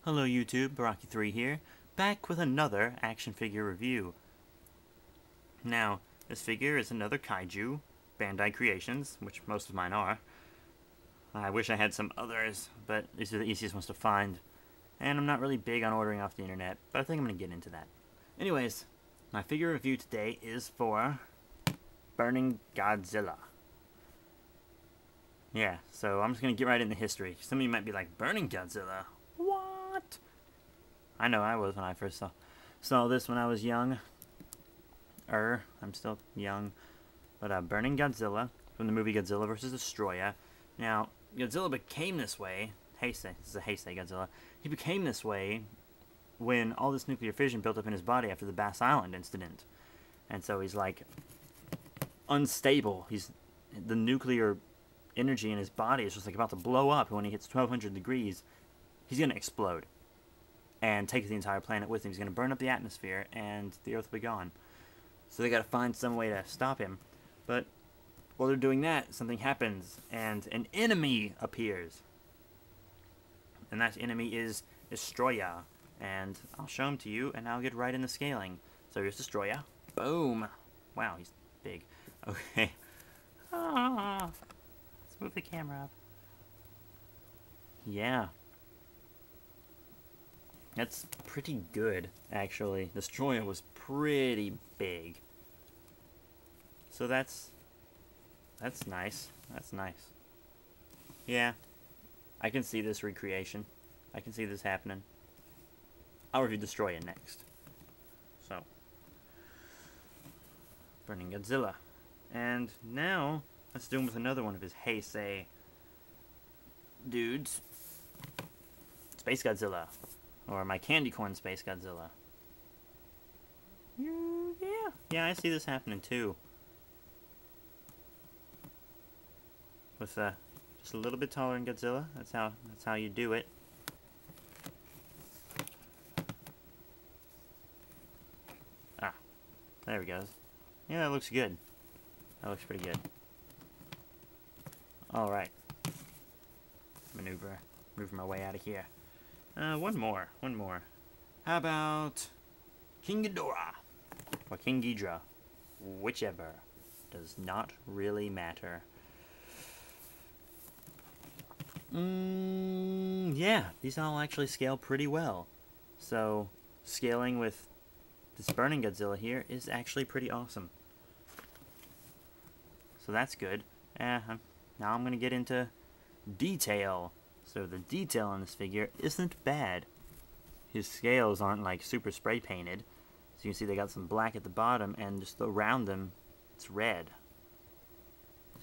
Hello YouTube, Baraki3 here, back with another action figure review. Now, this figure is another kaiju, Bandai Creations, which most of mine are. I wish I had some others, but these are the easiest ones to find. And I'm not really big on ordering off the internet, but I think I'm going to get into that. Anyways, my figure review today is for Burning Godzilla. Yeah, so I'm just going to get right into history. Some of you might be like, Burning Godzilla? What? I know I was when I first saw this when I was young. I'm still young. But Burning Godzilla from the movie Godzilla vs. Destroyer. Now, Godzilla became this way. Heisei, this is a Heisei Godzilla. He became this way when all this nuclear fission built up in his body after the Bass Island incident. And so he's like unstable. The nuclear energy in his body is just like about to blow up, and when he hits 1200 degrees, he's going to explode and take the entire planet with him. He's going to burn up the atmosphere, and the Earth will be gone. So they got to find some way to stop him. But while they're doing that, something happens, and an enemy appears. And that enemy is Destroyer. And I'll show him to you, and I'll get right in the scaling. So here's Destroyer. Boom. Wow, he's big. Okay. Let's move the camera up. Yeah. That's pretty good, actually. Destroyer was pretty big. So that's nice. That's nice. Yeah. I can see this recreation. I can see this happening. I'll review Destroyer next. So. Burning Godzilla. And now, let's do him with another one of his Heisei dudes. Space Godzilla. Or my candy corn Space Godzilla. Yeah, I see this happening too. With just a little bit taller than Godzilla. That's how you do it. Ah, there we go. Yeah, that looks good. That looks pretty good. All right. Maneuver my way out of here. One more. How about King Ghidorah or King Ghidra? Whichever. Does not really matter. Yeah, these all actually scale pretty well. So, scaling with this Burning Godzilla here is actually pretty awesome. So that's good. Now I'm going to get into detail. So the detail on this figure isn't bad. His scales aren't like super spray painted. So you can see they got some black at the bottom, and just around them, it's red.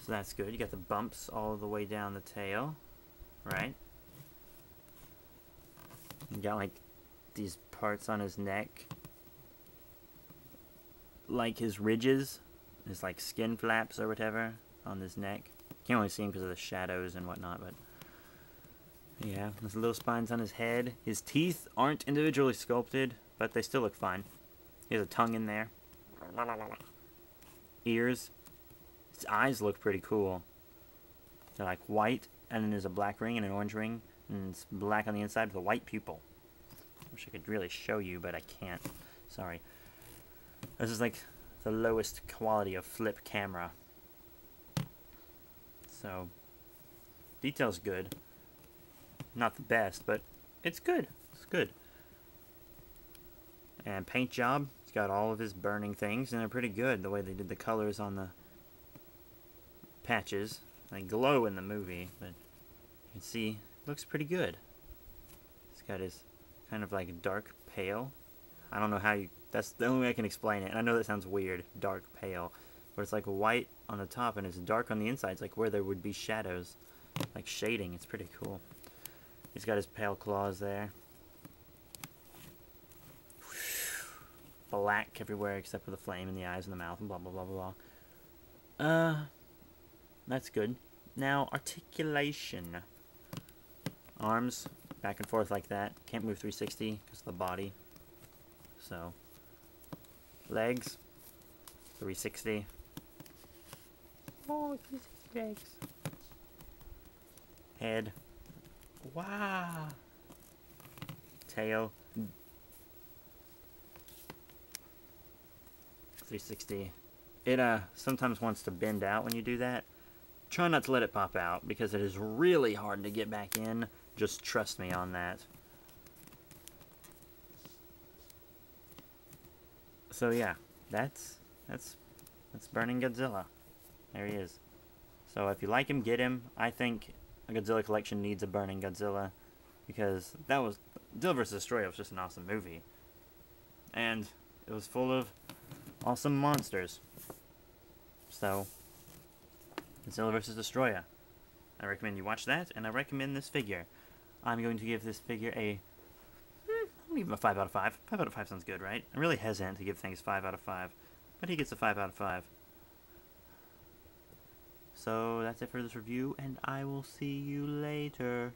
So that's good. You got the bumps all the way down the tail, right? You got like these parts on his neck, like his ridges, his like skin flaps or whatever on his neck. Can't really see him because of the shadows and whatnot, but yeah, there's little spines on his head. His teeth aren't individually sculpted, but they still look fine. He has a tongue in there. Ears. His eyes look pretty cool. They're like white, and then there's a black ring and an orange ring, and it's black on the inside with a white pupil. Wish I could really show you, but I can't. Sorry. This is like the lowest quality of flip camera. So, detail's good. Not the best, but it's good. It's good. And paint job, he's got all of his burning things, and they're pretty good, the way they did the colors on the patches. They glow in the movie, but you can see, it looks pretty good. He's got his kind of like dark pale. I don't know how that's the only way I can explain it. And I know that sounds weird, dark pale. But it's like white on the top, and it's dark on the inside. It's like where there would be shadows. Like shading, it's pretty cool. He's got his pale claws there. Black everywhere except for the flame in the eyes and the mouth and blah blah blah blah blah. That's good. Now, articulation. Arms, back and forth like that. Can't move 360 because of the body. So, legs, 360. Oh, 360 legs. Head. Wow. tail. 360. It sometimes wants to bend out when you do that. Try not to let it pop out because it is really hard to get back in. Just trust me on that. So yeah, that's Burning Godzilla. There he is. So if you like him, get him. I think a Godzilla collection needs a Burning Godzilla because that was Godzilla vs. Destroyer was just an awesome movie, and it was full of awesome monsters. So Godzilla vs. Destroyer. I recommend you watch that, and I recommend this figure. I'm going to give this figure a I'm gonna give him a 5 out of 5. 5 out of 5 sounds good, right? I'm really hesitant to give things 5 out of 5, but he gets a 5 out of 5. So that's it for this review, and I will see you later.